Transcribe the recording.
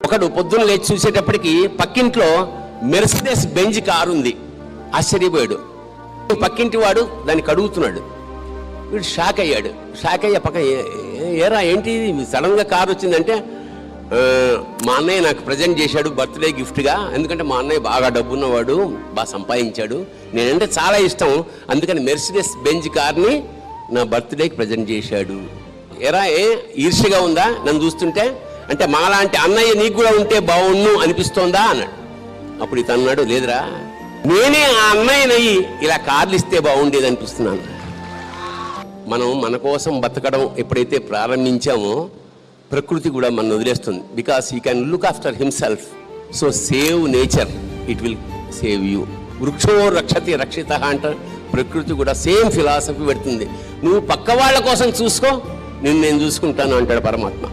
ఒకడు పొద్దున్న లేచి చూసేటప్పటికి పక్కింట్లో మెర్సిడెస్ బెంజ్ కారు ఉంది. ఆశ్చర్యపోయాడు. పక్కింటి వాడు దాన్ని కడుగుతున్నాడు. వీడు షాక్ అయ్యాడు. షాక్ అయ్యా పక్క ఏరా ఏంటి సడన్గా కారు వచ్చిందంటే, మా అన్నయ్య నాకు ప్రజెంట్ చేశాడు బర్త్డే గిఫ్ట్గా. ఎందుకంటే మా అన్నయ్య బాగా డబ్బున్నవాడు, బాగా సంపాదించాడు, నేనంటే చాలా ఇష్టం, అందుకని మెర్సిడెస్ బెంజ్ కార్ని నా బర్త్డేకి ప్రజెంట్ చేశాడు. ఎరా ఈర్ష్యగా ఉందా నన్ను చూస్తుంటే? అంటే మాలాంటి అన్నయ్య నీకు కూడా ఉంటే బాగుండు అనిపిస్తోందా అన్నాడు. అప్పుడు ఇతను అన్నాడు, లేదురా నేనే ఆ అన్నయ్యనయ్యి ఇలా కార్లు ఇస్తే బాగుండేది అనిపిస్తున్నాను. మనం మన కోసం బతకడం ఎప్పుడైతే ప్రారంభించామో ప్రకృతి కూడా మనం వదిలేస్తుంది. Because he can look after himself. So save nature, it will save you. వృక్షో రక్షతి రక్షిత అంట. ప్రకృతి కూడా సేమ్ ఫిలాసఫీ పెడుతుంది. నువ్వు పక్క వాళ్ళ కోసం చూసుకో, నేను చూసుకుంటాను అంటాడు పరమాత్మ.